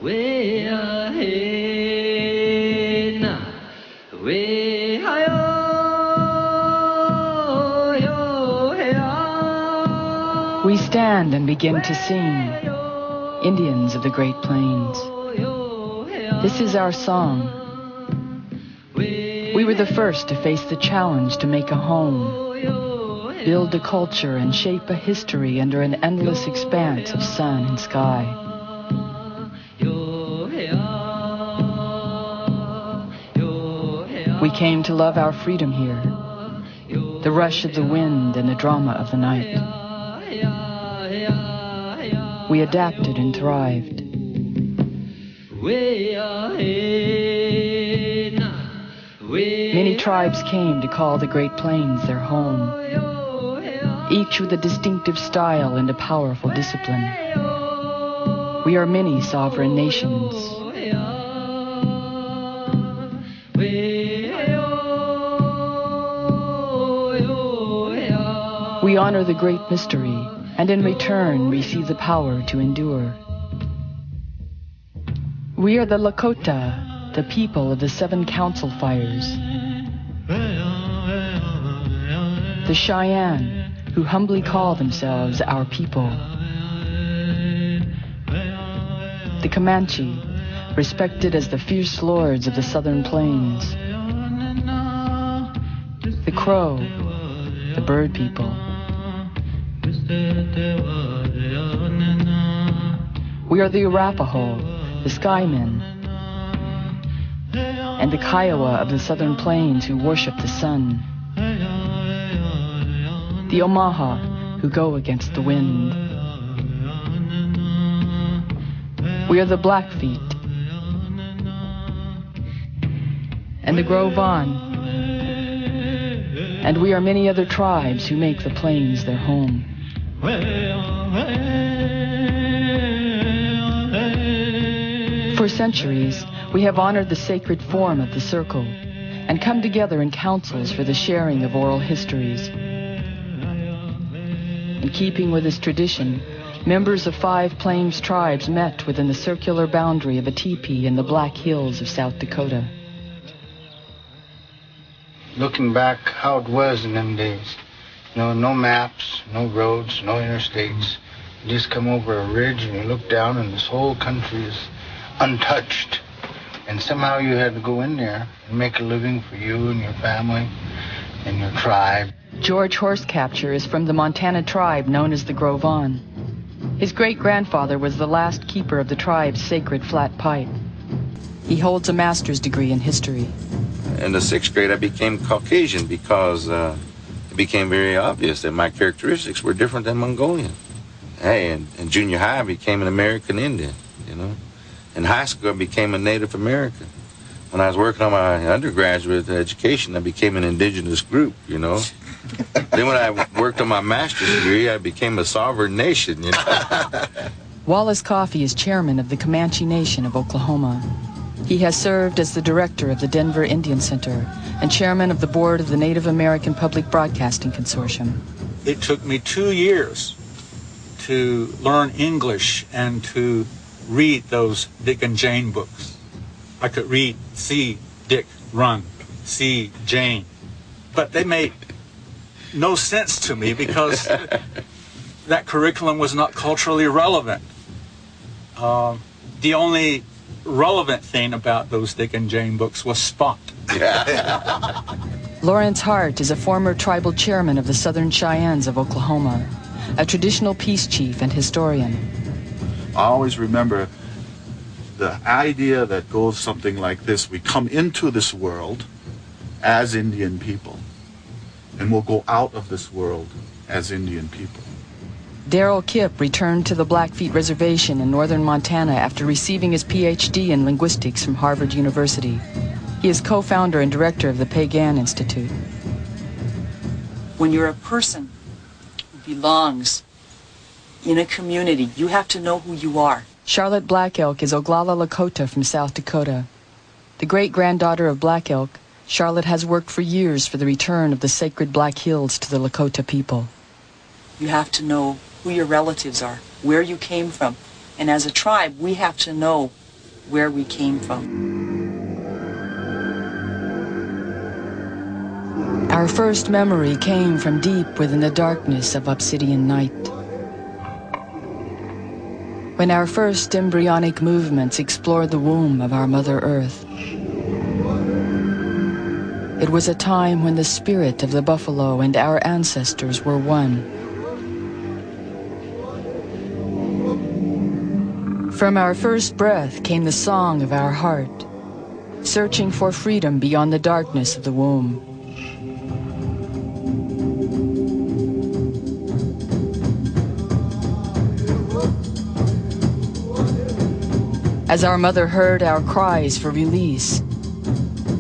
We stand and begin to sing, Indians of the Great Plains. This is our song. We were the first to face the challenge to make a home, build a culture, and shape a history under an endless expanse of sun and sky. We came to love our freedom here, the rush of the wind and the drama of the night. We adapted and thrived. Many tribes came to call the Great Plains their home, each with a distinctive style and a powerful discipline. We are many sovereign nations. We honor the great mystery, and in return receive the power to endure. We are the Lakota, the people of the 7 council fires. The Cheyenne, who humbly call themselves our people. The Comanche, respected as the fierce lords of the southern plains. The Crow, the bird people. We are the Arapaho, the Skymen, and the Kiowa of the southern plains who worship the sun. The Omaha, who go against the wind. We are the Blackfeet, and the Gros Ventre, and we are many other tribes who make the plains their home. For centuries, we have honored the sacred form of the circle and come together in councils for the sharing of oral histories. In keeping with this tradition, members of 5 Plains tribes met within the circular boundary of a teepee in the Black Hills of South Dakota. Looking back how it was in them days, no maps, no roads, no interstates. You just come over a ridge and you look down and this whole country is untouched. And somehow you had to go in there and make a living for you and your family and your tribe. George Horsecapture is from the Montana tribe known as the Gros Ventre. His great-grandfather was the last keeper of the tribe's sacred flat pipe. He holds a master's degree in history. In the 6th grade, I became Caucasian because it became very obvious that my characteristics were different than Mongolian. Hey, in junior high, I became an American Indian, you know. In high school, I became a Native American. When I was working on my undergraduate education, I became an indigenous group, you know. Then when I worked on my master's degree, I became a sovereign nation, you know. Wallace Coffey is chairman of the Comanche Nation of Oklahoma. He has served as the director of the Denver Indian Center and chairman of the board of the Native American Public Broadcasting Consortium. It took me 2 years to learn English and to read those Dick and Jane books. I could read, see Dick run, see Jane. But they made no sense to me because that curriculum was not culturally relevant. The only relevant thing about those Dick and Jane books was Spot. Lawrence Hart is a former tribal chairman of the Southern Cheyennes of Oklahoma, a traditional peace chief and historian. I always remember the idea that goes something like this. We come into this world as Indian people, and we'll go out of this world as Indian people. Darrell Kipp returned to the Blackfeet Reservation in northern Montana after receiving his PhD in linguistics from Harvard University. He is co-founder and director of the Pagan Institute. When you're a person who belongs in a community, you have to know who you are. Charlotte Black Elk is Oglala Lakota from South Dakota. The great-granddaughter of Black Elk, Charlotte has worked for years for the return of the sacred Black Hills to the Lakota people. You have to know who your relatives are, where you came from. And as a tribe, we have to know where we came from. Our first memory came from deep within the darkness of obsidian night. When our first embryonic movements explored the womb of our Mother Earth. It was a time when the spirit of the buffalo and our ancestors were one. From our first breath came the song of our heart, searching for freedom beyond the darkness of the womb. As our mother heard our cries for release,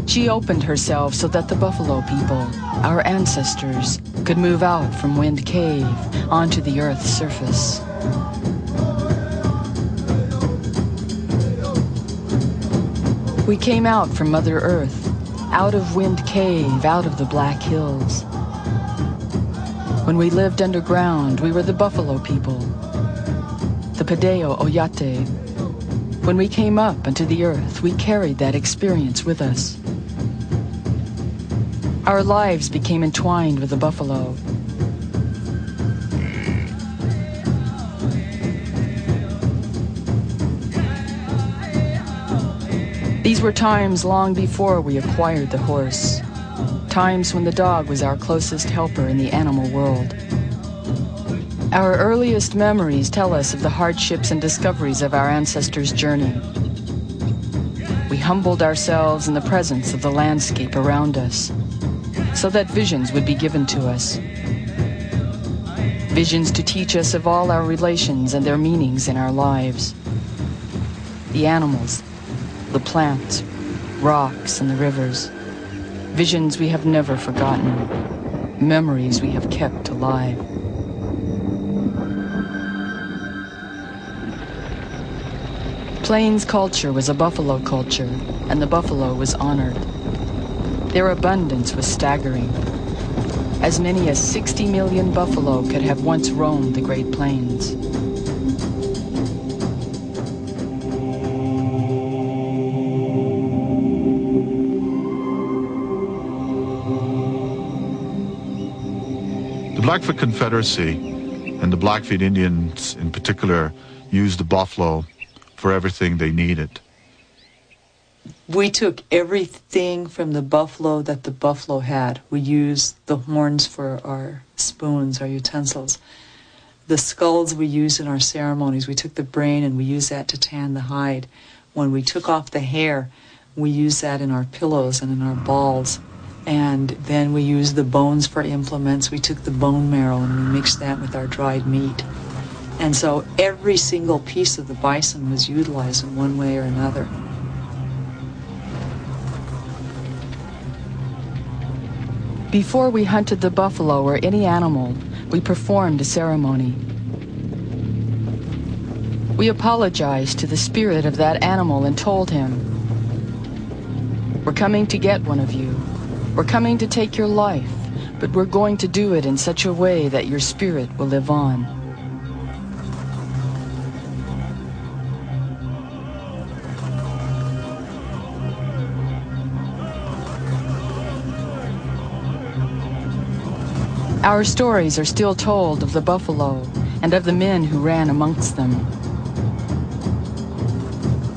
she opened herself so that the buffalo people, our ancestors, could move out from Wind Cave onto the Earth's surface. We came out from Mother Earth, out of Wind Cave, out of the Black Hills. When we lived underground, we were the buffalo people, the Padeo Oyate. When we came up into the earth, we carried that experience with us. Our lives became entwined with the buffalo. These were times long before we acquired the horse, times when the dog was our closest helper in the animal world. Our earliest memories tell us of the hardships and discoveries of our ancestors' journey. We humbled ourselves in the presence of the landscape around us, so that visions would be given to us. Visions to teach us of all our relations and their meanings in our lives. The animals, the plants, rocks, and the rivers. Visions we have never forgotten. Memories we have kept alive. Plains culture was a buffalo culture, and the buffalo was honored. Their abundance was staggering. As many as 60 million buffalo could have once roamed the Great Plains. The Blackfoot Confederacy and the Blackfeet Indians in particular used the buffalo for everything they needed. We took everything from the buffalo that the buffalo had. We used the horns for our spoons, our utensils. The skulls we used in our ceremonies. We took the brain and we used that to tan the hide. When we took off the hair, we used that in our pillows and in our balls. And then we used the bones for implements. We took the bone marrow and we mixed that with our dried meat. And so every single piece of the bison was utilized in one way or another. Before we hunted the buffalo or any animal, we performed a ceremony. We apologized to the spirit of that animal and told him, "We're coming to get one of you. We're coming to take your life, but we're going to do it in such a way that your spirit will live on." Our stories are still told of the buffalo and of the men who ran amongst them.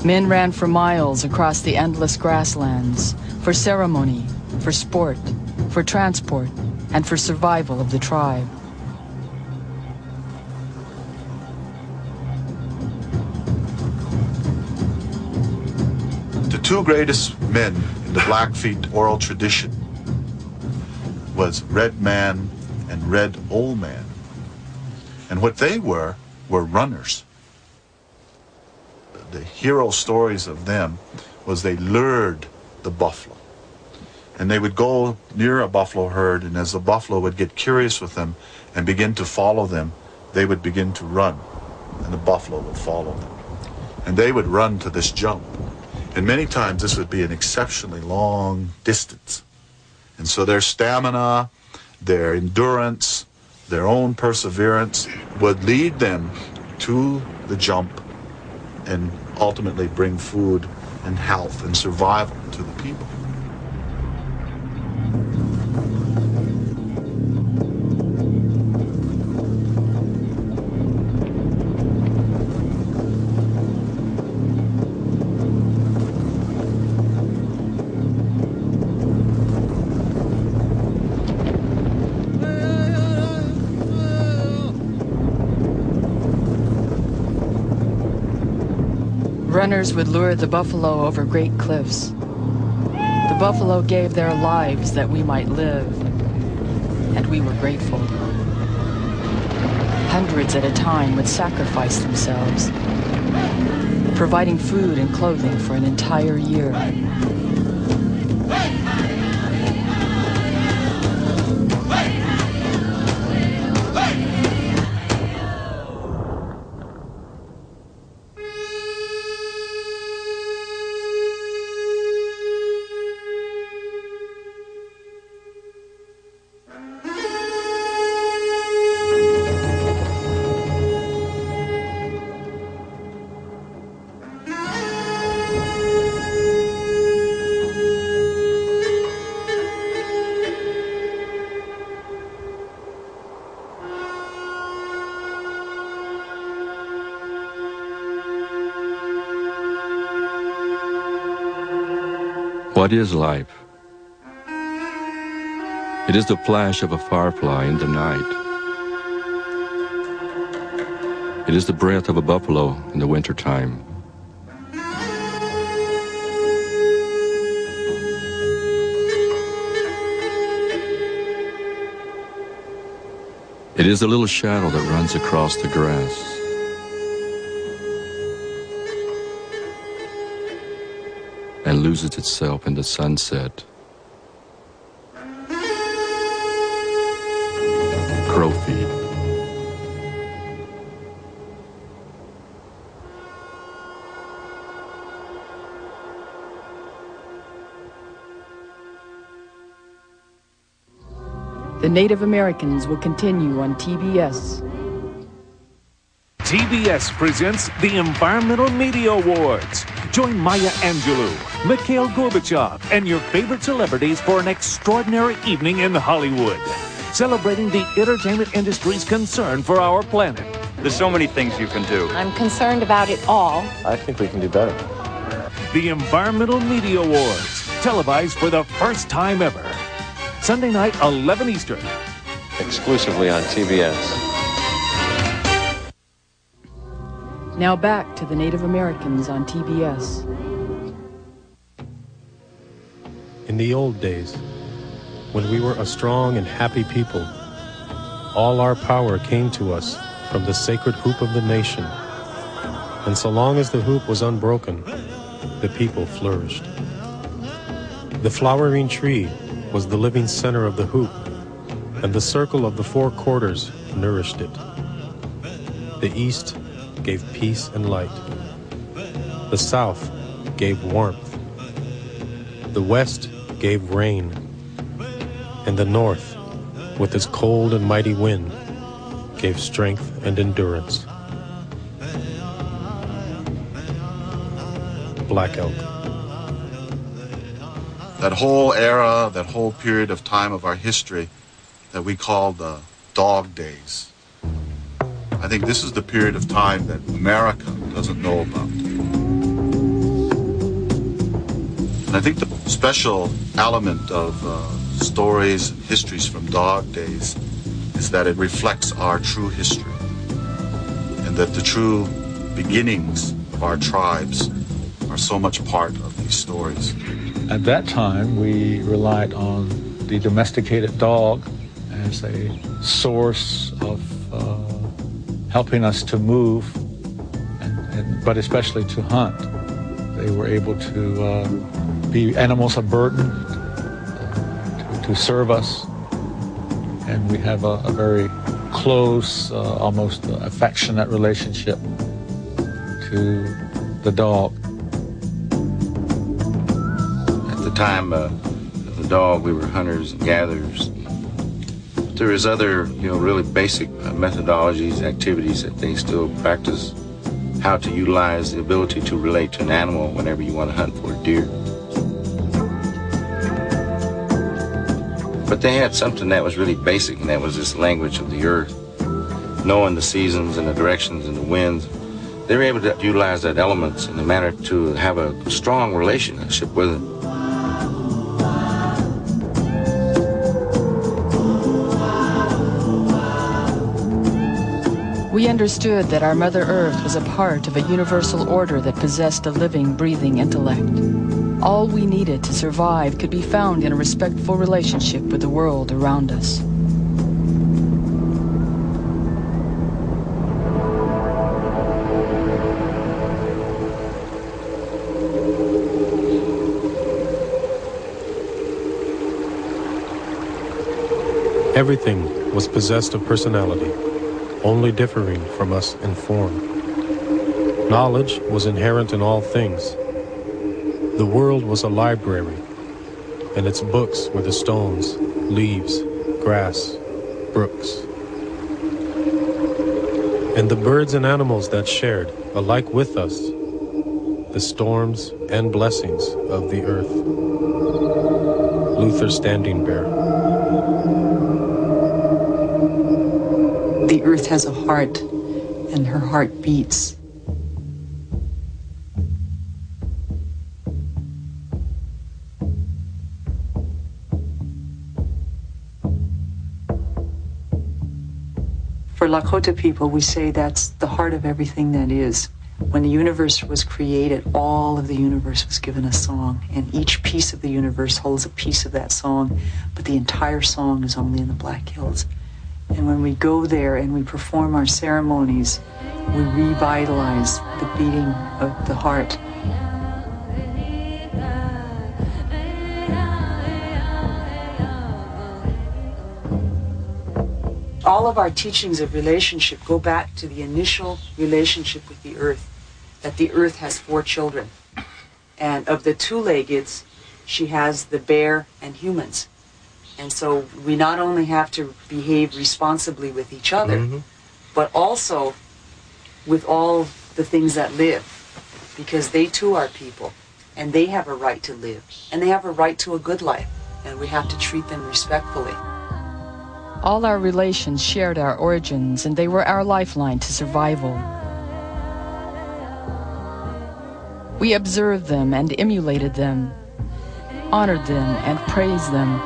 Men ran for miles across the endless grasslands, for ceremony, for sport, for transport, and for survival of the tribe. The two greatest men in the Blackfeet oral tradition was Red Man and Red Old Man. And what they were runners. The hero stories of them was they lured the buffalo. And they would go near a buffalo herd, and as the buffalo would get curious with them and begin to follow them, they would begin to run, and the buffalo would follow them. And they would run to this jump. And many times this would be an exceptionally long distance. And so their stamina, their endurance, their own perseverance would lead them to the jump and ultimately bring food and health and survival to the people. Runners would lure the buffalo over great cliffs. The buffalo gave their lives that we might live, and we were grateful. Hundreds at a time would sacrifice themselves, providing food and clothing for an entire year. What is life? It is the flash of a firefly in the night. It is the breath of a buffalo in the wintertime. It is the little shadow that runs across the grass. And loses itself in the sunset. Crow feed. The Native Americans will continue on TBS. TBS presents the Environmental Media Awards. Join Maya Angelou, Mikhail Gorbachev, and your favorite celebrities for an extraordinary evening in Hollywood, celebrating the entertainment industry's concern for our planet. There's so many things you can do. I'm concerned about it all. I think we can do better. The Environmental Media Awards, televised for the first time ever. Sunday night, 11 Eastern. Exclusively on TBS. Now back to the Native Americans on TBS. In the old days, when we were a strong and happy people, all our power came to us from the sacred hoop of the nation. And so long as the hoop was unbroken, the people flourished. The flowering tree was the living center of the hoop, and the circle of the four quarters nourished it. The east gave peace and light. The south gave warmth. The west gave rain. And the north, with its cold and mighty wind, gave strength and endurance. Black elk. That whole era, that whole period of time of our history that we call the dog days. I think this is the period of time that America doesn't know about. And I think the special element of stories, histories from dog days is that it reflects our true history and that the true beginnings of our tribes are so much part of these stories. At that time, we relied on the domesticated dog as a source of helping us to move, but especially to hunt. They were able to be animals of burden, to serve us, and we have a very close, almost affectionate relationship to the dog. At the time of the dog, we were hunters and gatherers. There is other, really basic methodologies, activities that they still practice how to utilize the ability to relate to an animal whenever you want to hunt for a deer. But they had something that was really basic, and that was this language of the earth. Knowing the seasons and the directions and the winds, they were able to utilize that elements in a manner to have a strong relationship with it. We understood that our Mother Earth was a part of a universal order that possessed a living, breathing intellect. All we needed to survive could be found in a respectful relationship with the world around us. Everything was possessed of personality, only differing from us in form. Knowledge was inherent in all things. The world was a library, and its books were the stones, leaves, grass, brooks. And the birds and animals that shared, alike with us, the storms and blessings of the earth. Luther Standing Bear. The earth has a heart, and her heart beats. For Lakota people, we say that's the heart of everything that is. When the universe was created, all of the universe was given a song, and each piece of the universe holds a piece of that song, but the entire song is only in the Black Hills. And when we go there and we perform our ceremonies, we revitalize the beating of the heart. All of our teachings of relationship go back to the initial relationship with the earth, that the earth has 4 children. And of the 2-leggeds, she has the bear and humans. And so we not only have to behave responsibly with each other, but also with all the things that live, because they too are people, and they have a right to live, and they have a right to a good life, and we have to treat them respectfully. All our relations shared our origins, and they were our lifeline to survival. We observed them and emulated them, honored them and praised them.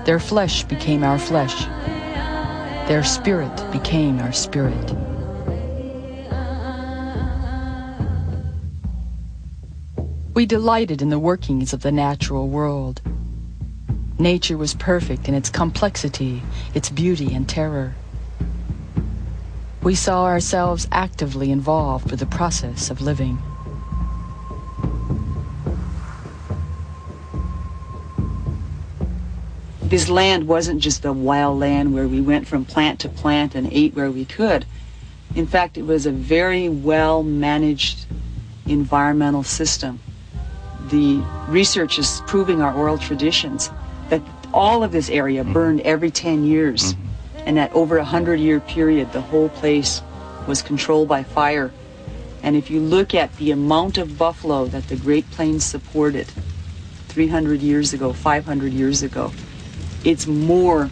Their flesh became our flesh. Their spirit became our spirit. We delighted in the workings of the natural world. Nature was perfect in its complexity, its beauty and terror. We saw ourselves actively involved with the process of living. This land wasn't just a wild land where we went from plant to plant and ate where we could. In fact, it was a very well-managed environmental system. The research is proving our oral traditions that all of this area burned every 10 years, and that over a 100-year period, the whole place was controlled by fire. And if you look at the amount of buffalo that the Great Plains supported 300 years ago, 500 years ago, it's more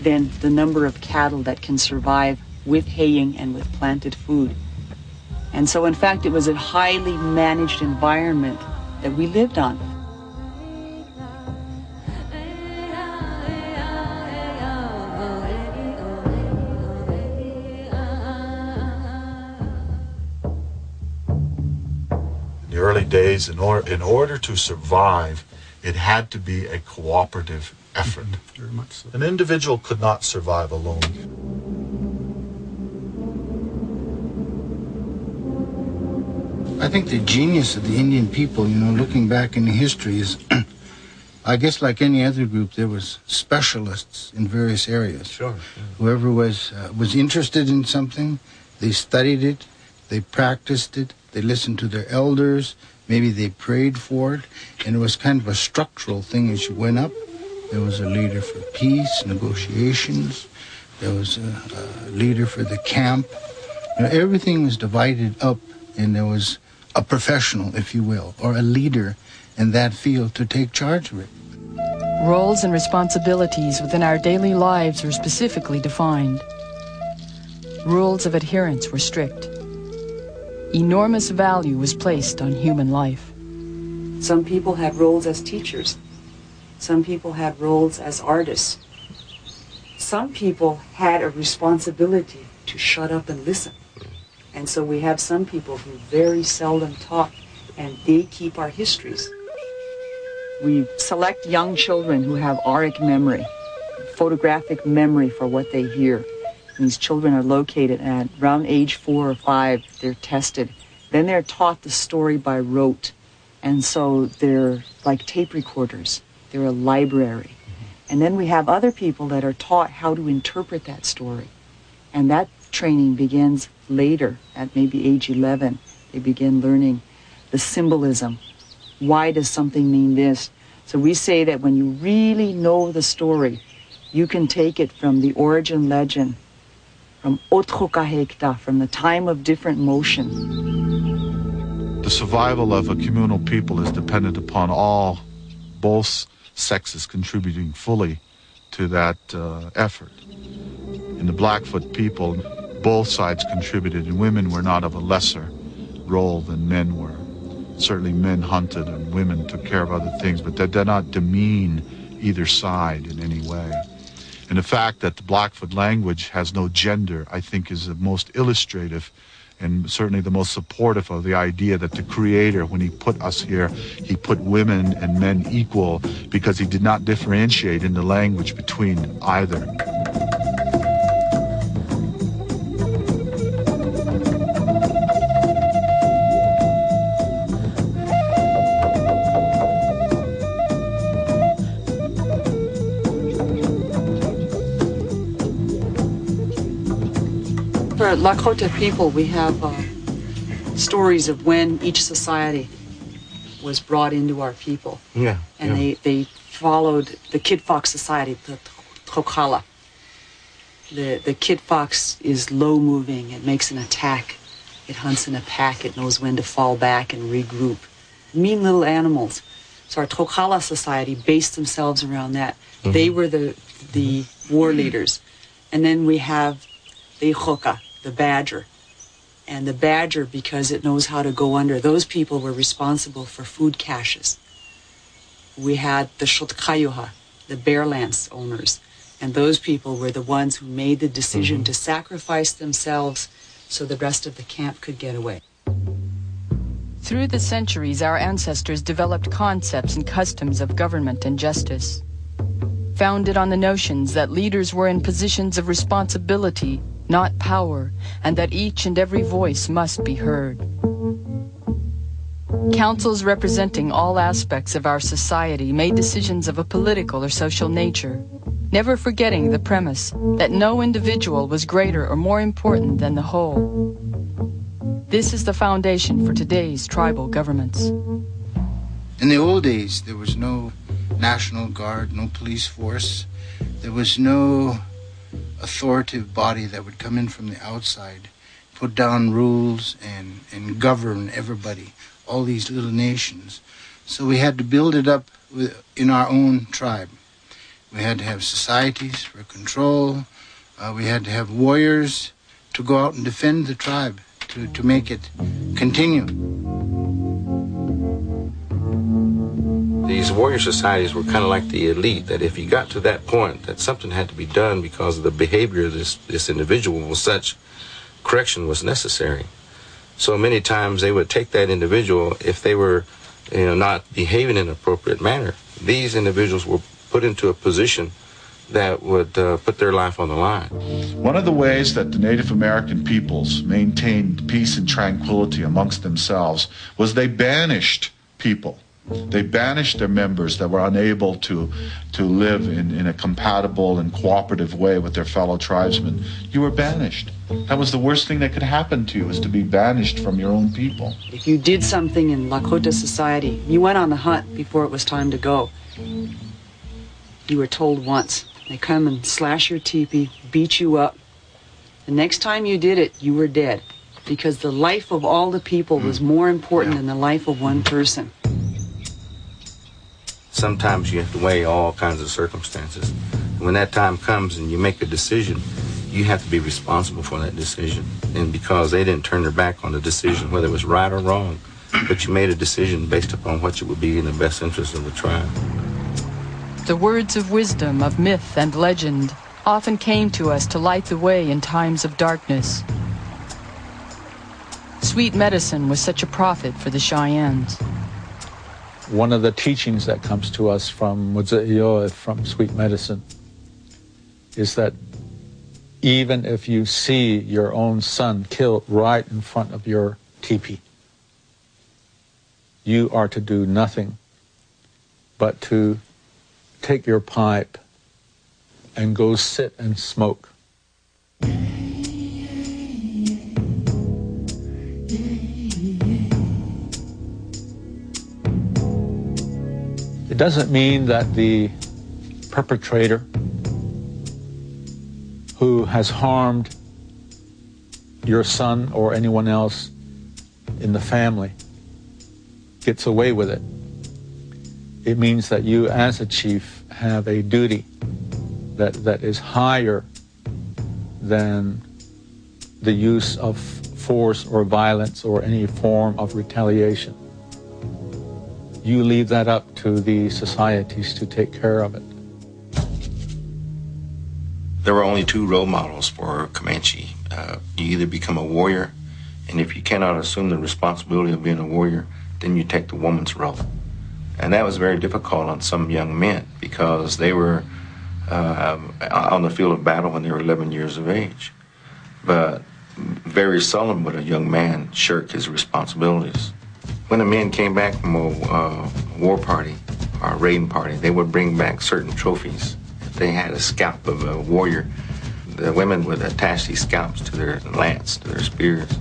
than the number of cattle that can survive with haying and with planted food. And so, in fact, it was a highly managed environment that we lived on. In the early days, in order to survive, it had to be a cooperative effort. Very much so. An individual could not survive alone. I think the genius of the Indian people, looking back in history is, I guess like any other group, there was specialists in various areas. Sure. Yeah. Whoever was interested in something, they studied it, they practiced it, they listened to their elders, maybe they prayed for it, and it was kind of a structural thing as you went up. There was a leader for peace, negotiations, There was a leader for the camp. Everything was divided up, and there was a professional, if you will, or a leader in that field to take charge of it. Roles and responsibilities within our daily lives were specifically defined. Rules of adherence were strict. Enormous value was placed on human life. Some people had roles as teachers. Some people had roles as artists. Some people had a responsibility to shut up and listen. And so we have some people who very seldom talk, and they keep our histories. We select young children who have auric memory, photographic memory for what they hear. And these children are located at around age 4 or 5. They're tested. Then they're taught the story by rote. And so they're like tape recorders. They're a library. And then we have other people that are taught how to interpret that story. And that training begins later, at maybe age 11. They begin learning the symbolism. Why does something mean this? So we say that when you really know the story, you can take it from the origin legend, from Otrokahekta, from the time of different motion. The survival of a communal people is dependent upon both sexes contributing fully to that effort. In the Blackfoot people, both sides contributed, and women were not of a lesser role than men were. Certainly men hunted and women took care of other things, but that did not demean either side in any way. And the fact that the Blackfoot language has no gender, I think, is the most illustrative and certainly the most supportive of the idea that the Creator, when he put us here, he put women and men equal because he did not differentiate in the language between either. For Lakota people, we have stories of when each society was brought into our people. Yeah. And they followed the Kid Fox society, the Tokala. The Kid Fox is low-moving. It makes an attack. It hunts in a pack. It knows when to fall back and regroup. Mean little animals. So our Tokala society based themselves around that. Mm-hmm. They were the war leaders. And then we have the Ichoka, the badger. And the badger, because it knows how to go under, those people were responsible for food caches. We had the Shotkayuha, the bear lance owners. And those people were the ones who made the decision to sacrifice themselves so the rest of the camp could get away. Through the centuries, our ancestors developed concepts and customs of government and justice, founded on the notions that leaders were in positions of responsibility, not power, and that each and every voice must be heard. Councils representing all aspects of our society made decisions of a political or social nature, never forgetting the premise that no individual was greater or more important than the whole. This is the foundation for today's tribal governments. In the old days, there was no National Guard, no police force. There was no authoritative body that would come in from the outside, put down rules and govern everybody, all these little nations. So we had to build it up in our own tribe. We had to have societies for control. We had to have warriors to go out and defend the tribe, to make it continue. These warrior societies were kind of like the elite, that if you got to that point, that something had to be done because of the behavior of this individual was such, correction was necessary. So many times they would take that individual, if they were not behaving in an appropriate manner, these individuals were put into a position that would put their life on the line. One of the ways that the Native American peoples maintained peace and tranquility amongst themselves was they banished people. They banished their members that were unable to live in a compatible and cooperative way with their fellow tribesmen. You were banished. That was the worst thing that could happen to you, is to be banished from your own people. If you did something in Lakota society, you went on the hunt before it was time to go. You were told once. They come and slash your teepee, beat you up. The next time you did it, you were dead. Because the life of all the people was more important than the life of one person. Sometimes you have to weigh all kinds of circumstances. When that time comes and you make a decision, you have to be responsible for that decision. And because they didn't turn their back on the decision, whether it was right or wrong, but you made a decision based upon what would be in the best interest of the tribe. The words of wisdom, of myth and legend, often came to us to light the way in times of darkness. Sweet medicine was such a prophet for the Cheyennes. One of the teachings that comes to us from Mudze'ioe, from Sweet Medicine, is that even if you see your own son killed right in front of your teepee, you are to do nothing but to take your pipe and go sit and smoke. It doesn't mean that the perpetrator who has harmed your son or anyone else in the family gets away with it. It means that you as a chief have a duty that is higher than the use of force or violence or any form of retaliation. You leave that up to the societies to take care of it. There were only two role models for Comanche. You either become a warrior, and if you cannot assume the responsibility of being a warrior, then you take the woman's role. And that was very difficult on some young men because they were on the field of battle when they were 11 years of age. But very seldom would a young man shirk his responsibilities. When the men came back from a war party or a raiding party, they would bring back certain trophies. If they had a scalp of a warrior, the women would attach these scalps to their lance, to their spears,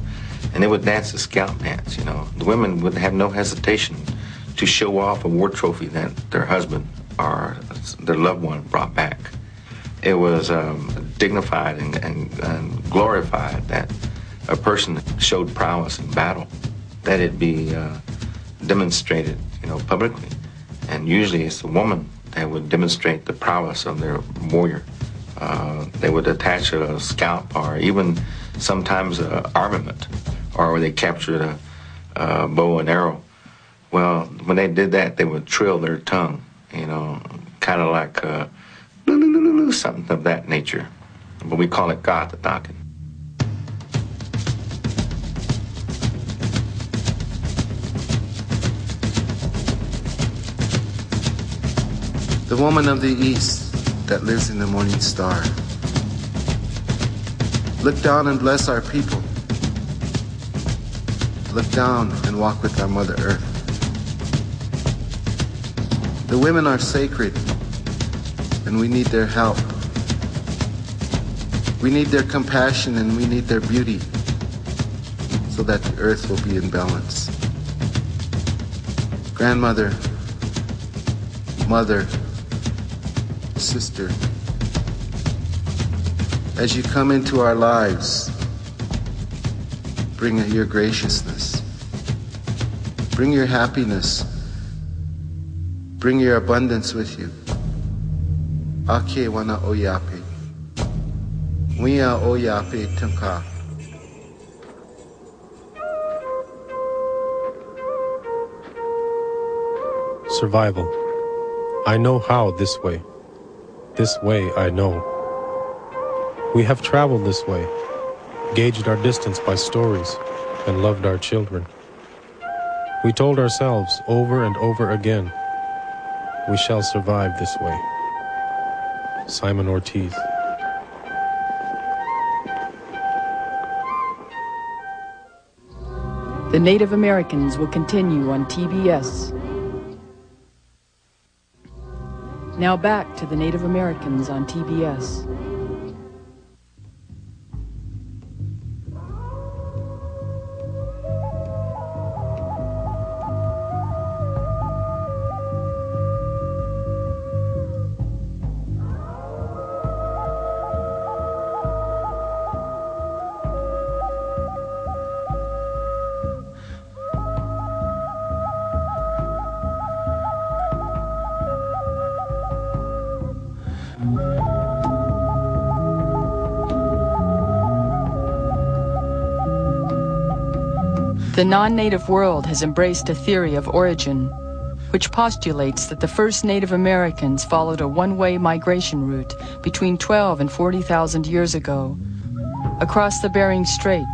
and they would dance the scalp dance, you know. The women would have no hesitation to show off a war trophy that their husband or their loved one brought back. It was dignified and glorified that a person showed prowess in battle, that it be demonstrated, you know, publicly. And usually it's the woman that would demonstrate the prowess of their warrior. They would attach a scalp or even sometimes an armament, or they captured a bow and arrow. Well, when they did that, they would trill their tongue, you know, kind of like something of that nature. But we call it Gatatakin. The woman of the east that lives in the morning star. Look down and bless our people. Look down and walk with our Mother Earth. The women are sacred, and we need their help. We need their compassion and we need their beauty so that the earth will be in balance. Grandmother, mother, sister, as you come into our lives, bring your graciousness, bring your happiness, bring your abundance with you. Ake wana oyape, Wia oyape tunka. Survival. I know how this way. This way I know. We have traveled this way, gauged our distance by stories, and loved our children. We told ourselves over and over again, we shall survive this way. Simon Ortiz. The Native Americans will continue on TBS. Now back to the Native Americans on TBS. The non-native world has embraced a theory of origin, which postulates that the first Native Americans followed a one-way migration route between 12 and 40,000 years ago, across the Bering Strait,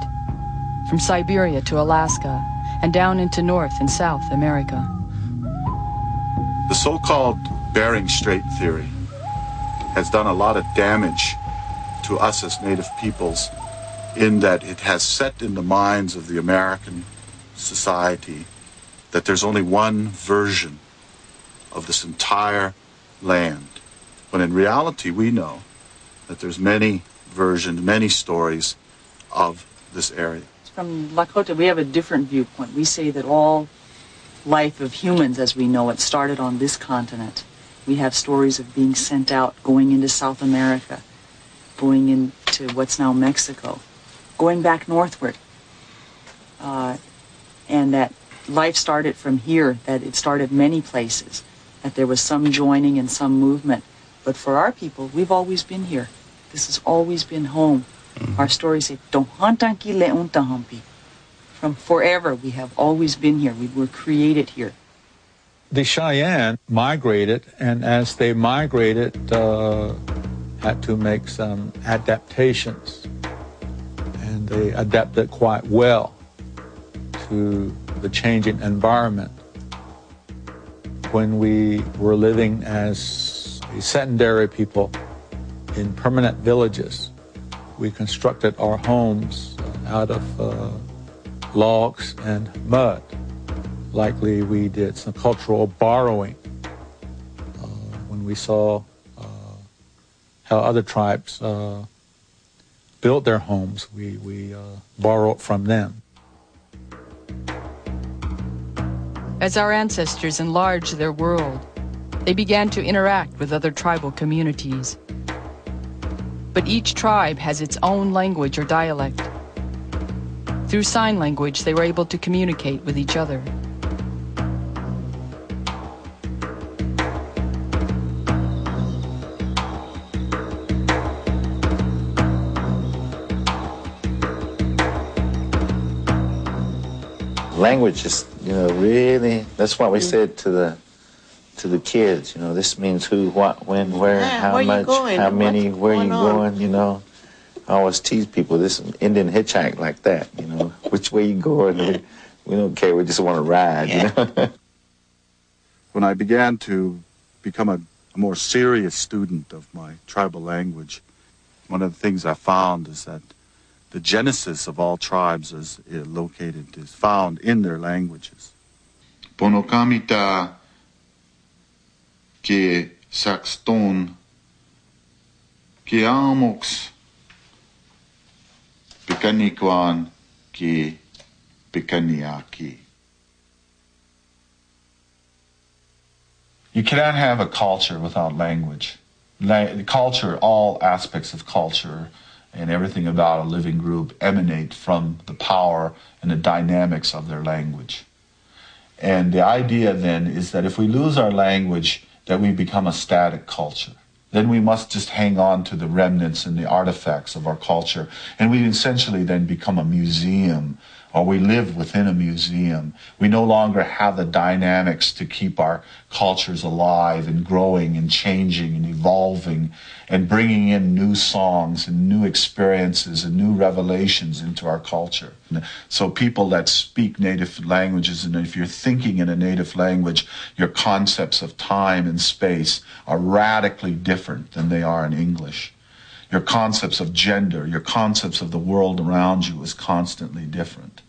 from Siberia to Alaska, and down into North and South America. The so-called Bering Strait theory has done a lot of damage to us as Native peoples in that it has set in the minds of the American society that there's only one version of this entire land, when in reality we know that there's many versions, many stories of this area. From Lakota, we have a different viewpoint. We say that all life of humans as we know it started on this continent. We have stories of being sent out, going into South America, going into what's now Mexico, going back northward. And that life started from here, that it started many places, that there was some joining and some movement. But for our people, we've always been here. This has always been home. Our stories say, from forever, we have always been here. We were created here. The Cheyenne migrated, and as they migrated, had to make some adaptations. And they adapted quite well to the changing environment. When we were living as a sedentary people in permanent villages, we constructed our homes out of logs and mud. Likely we did some cultural borrowing when we saw how other tribes built their homes. We borrowed from them. As our ancestors enlarged their world, they began to interact with other tribal communities. But each tribe has its own language or dialect. Through sign language, they were able to communicate with each other. Language is, really, that's what we said to the kids, this means who, what, when, where, how much, how many, where you going, I always tease people, this Indian hitchhike like that, which way you going, we don't care, we just want to ride, When I began to become a more serious student of my tribal language, one of the things I found is that the genesis of all tribes is found in their languages. Ponokamita ke saxton ke amox pikanikwan ke pikaniaki. You cannot have a culture without language. Culture, all aspects of culture, and everything about a living group emanate from the power and the dynamics of their language. And the idea then is that if we lose our language, that we become a static culture. Then we must just hang on to the remnants and the artifacts of our culture, and we essentially then become a museum, or we live within a museum. We no longer have the dynamics to keep our cultures alive and growing and changing and evolving and bringing in new songs and new experiences and new revelations into our culture. So people that speak native languages, and if you're thinking in a native language, your concepts of time and space are radically different than they are in English. Your concepts of gender, your concepts of the world around you is constantly different.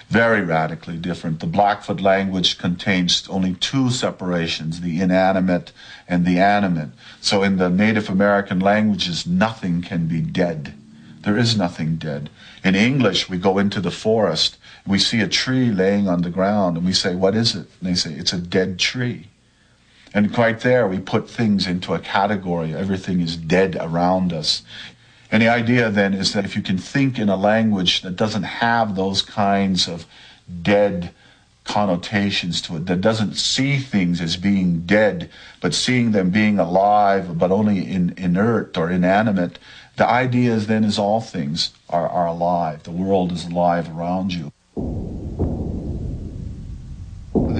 Very radically different. The Blackfoot language contains only two separations, the inanimate and the animate. So in the Native American languages, nothing can be dead. There is nothing dead. In English, we go into the forest, we see a tree laying on the ground, and we say, what is it? And they say, it's a dead tree. And right there, we put things into a category. Everything is dead around us. And the idea then is that if you can think in a language that doesn't have those kinds of dead connotations to it, that doesn't see things as being dead, but seeing them being alive, but only inert or inanimate, the idea is then is all things are alive. The world is alive around you.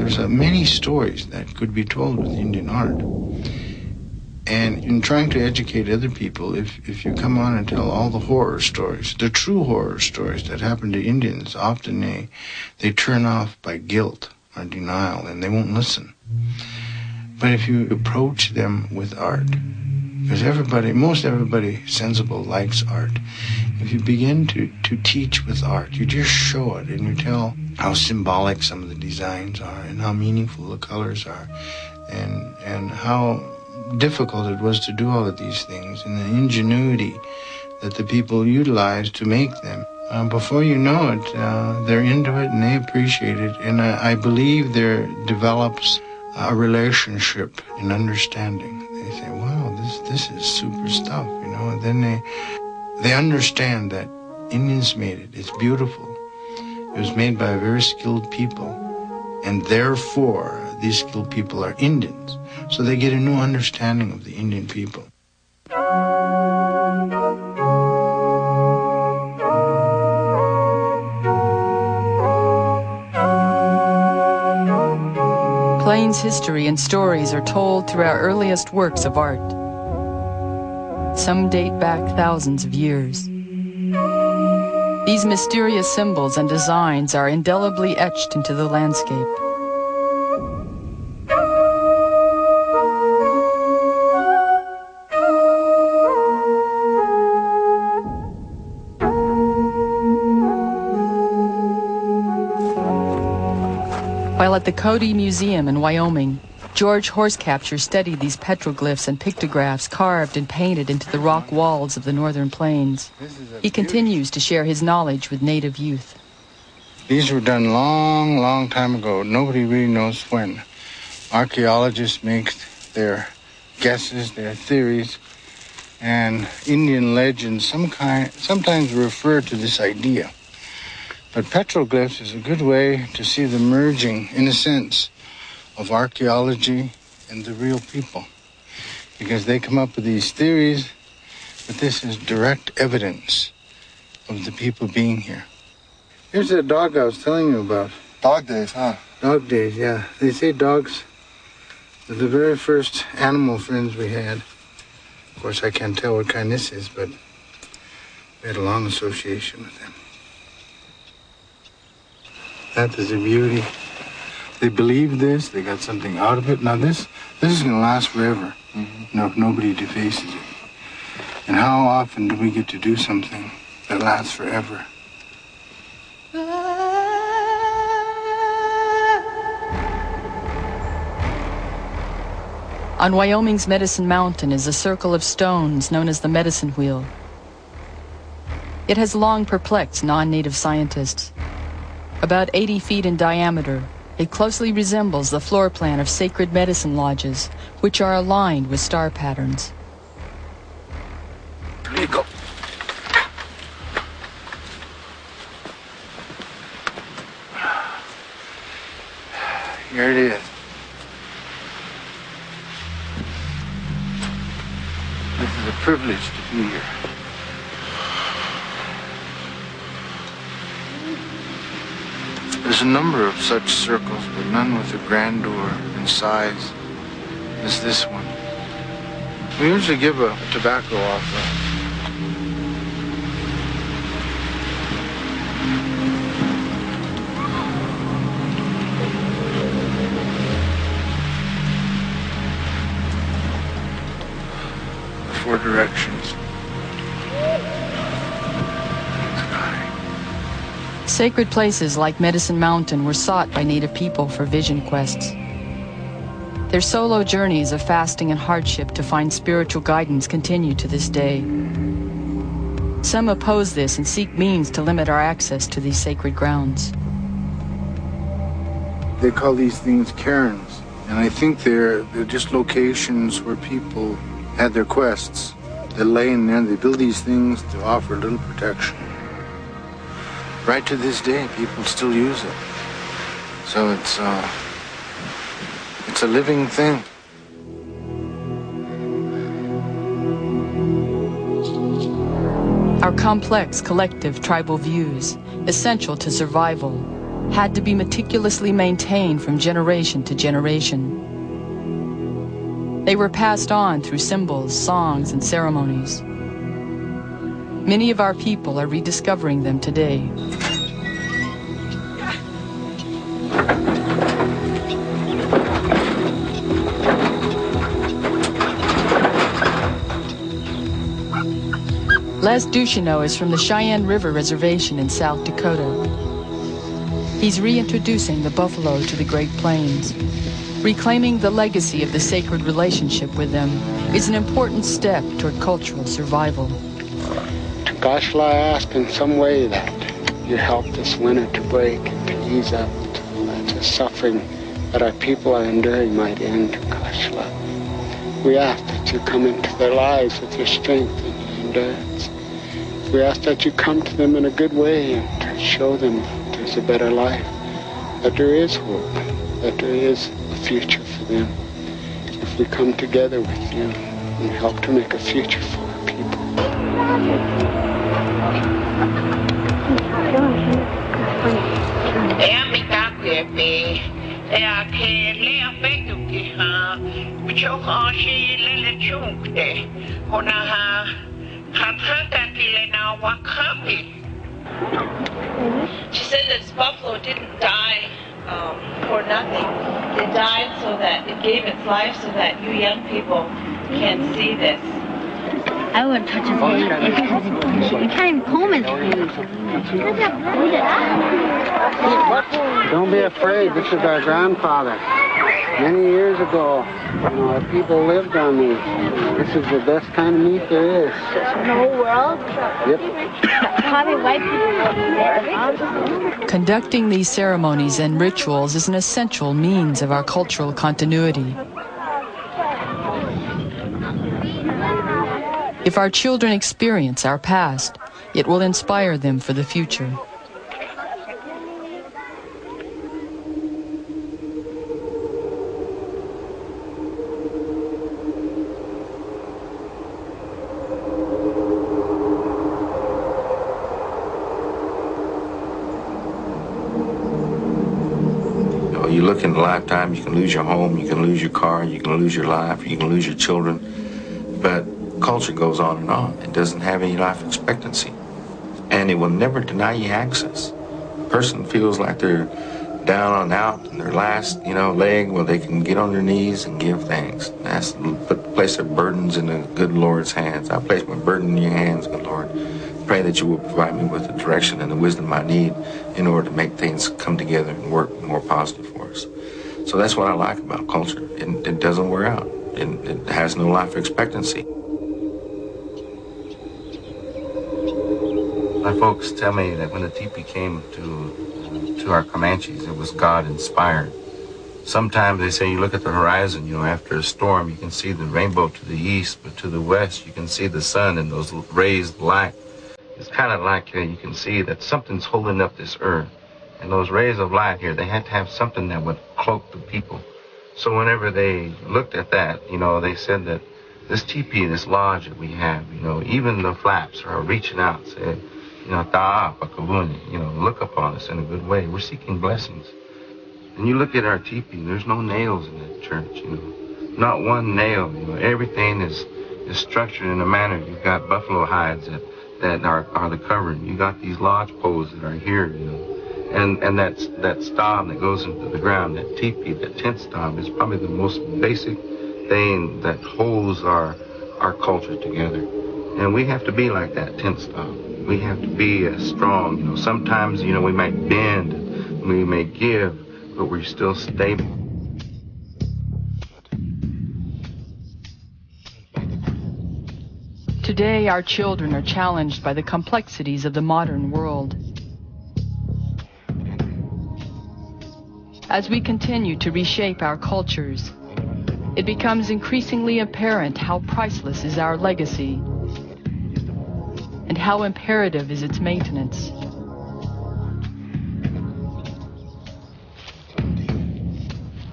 there's many stories that could be told with Indian art. And in trying to educate other people, if you come on and tell all the horror stories, the true horror stories that happen to Indians, often they turn off by guilt or denial, and they won't listen. But if you approach them with art, because most everybody sensible likes art, if you begin to teach with art, you just show it and you tell how symbolic some of the designs are and how meaningful the colors are and how difficult it was to do all of these things and the ingenuity that the people utilized to make them. Before you know it, they're into it and they appreciate it. And I believe there develops a relationship in understanding. They say, wow, this is super stuff, you know. And then they understand that Indians made it. It's beautiful. It was made by very skilled people. And therefore, these skilled people are Indians. So they get a new understanding of the Indian people. Plains history and stories are told through our earliest works of art. Some date back thousands of years. These mysterious symbols and designs are indelibly etched into the landscape. While at the Cody Museum in Wyoming, George Horsecapture studied these petroglyphs and pictographs carved and painted into the rock walls of the northern plains. He continues to share his knowledge with native youth. These were done long, long time ago. Nobody really knows when. Archaeologists make their guesses, their theories, and Indian legends sometimes refer to this idea. But petroglyphs is a good way to see the merging, in a sense, of archaeology and the real people. Because they come up with these theories, but this is direct evidence of the people being here. Here's that dog I was telling you about. Dog days, huh? Dog days, yeah. They say dogs are the very first animal friends we had. Of course, I can't tell what kind this is, but we had a long association with them. That is a beauty. They believe this, they got something out of it. Now this is going to last forever, you know, if nobody defaces it. And how often do we get to do something that lasts forever? On Wyoming's Medicine Mountain is a circle of stones known as the Medicine Wheel. It has long perplexed non-native scientists. About 80 feet in diameter, it closely resembles the floor plan of sacred medicine lodges, which are aligned with star patterns. There you go. Here it is. This is a privilege to be here. There's a number of such circles, but none with the grandeur and size as this one. We usually give a tobacco offering. Four directions. Sacred places like Medicine Mountain were sought by native people for vision quests. Their solo journeys of fasting and hardship to find spiritual guidance continue to this day. Some oppose this and seek means to limit our access to these sacred grounds. They call these things cairns, and I think they're just locations where people had their quests. They lay in there, they build these things to offer a little protection. Right to this day, people still use it. So it's a living thing. Our complex collective tribal views, essential to survival, had to be meticulously maintained from generation to generation. They were passed on through symbols, songs, and ceremonies. Many of our people are rediscovering them today. Les Ducheneau is from the Cheyenne River Reservation in South Dakota. He's reintroducing the buffalo to the Great Plains. Reclaiming the legacy of the sacred relationship with them is an important step toward cultural survival. Gosh, I ask in some way that you help this winter to break and to ease up, that the suffering that our people are enduring might end. Gosh, we ask that you come into their lives with your strength and your endurance. We ask that you come to them in a good way and to show them that there's a better life, that there is hope, that there is a future for them. If we come together with you and help to make a future for our people. She said that this buffalo didn't die for nothing. It died so that it gave its life so that you young people can see this. I wouldn't touch his face. You can't even comb his face. Don't be afraid. This is our grandfather. Many years ago, our people lived on these. This is the best kind of meat there is. In the whole world? Yep. Probably white people. Conducting these ceremonies and rituals is an essential means of our cultural continuity. If our children experience our past, it will inspire them for the future. You look in a lifetime, you can lose your home, you can lose your car, you can lose your life, you can lose your children, but culture goes on and on. It doesn't have any life expectancy, and it will never deny you access. A person feels like they're down and out and their last, leg, well, they can get on their knees and give thanks. That's place their burdens in the good Lord's hands. I place my burden in your hands, good Lord. Pray that you will provide me with the direction and the wisdom I need in order to make things come together and work more positive for us. So that's what I like about culture. It doesn't wear out. It has no life expectancy. My folks tell me that when the teepee came to our Comanches, it was God-inspired. Sometimes they say you look at the horizon, after a storm, you can see the rainbow to the east, but to the west, you can see the sun and those rays black. It's kind of like you can see that something's holding up this earth. And those rays of light here, they had to have something that would cloak the people. So whenever they looked at that, they said that this teepee, this lodge that we have, even the flaps are reaching out, say, ta'a pakavuni, look upon us in a good way. We're seeking blessings. And you look at our teepee, there's no nails in that church, not one nail, everything is structured in a manner. You've got buffalo hides that are the covering. You got these lodge poles that are here, and that stom that goes into the ground, that teepee, that tent stom is probably the most basic thing that holds our culture together. And we have to be like that tent stom. We have to be strong. Sometimes, we might bend, we may give, but we're still stable. Today, our children are challenged by the complexities of the modern world. As we continue to reshape our cultures, it becomes increasingly apparent how priceless is our legacy and how imperative is its maintenance.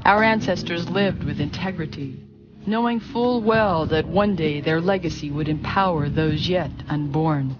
Our ancestors lived with integrity, knowing full well that one day their legacy would empower those yet unborn.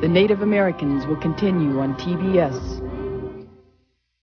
The Native Americans will continue on TBS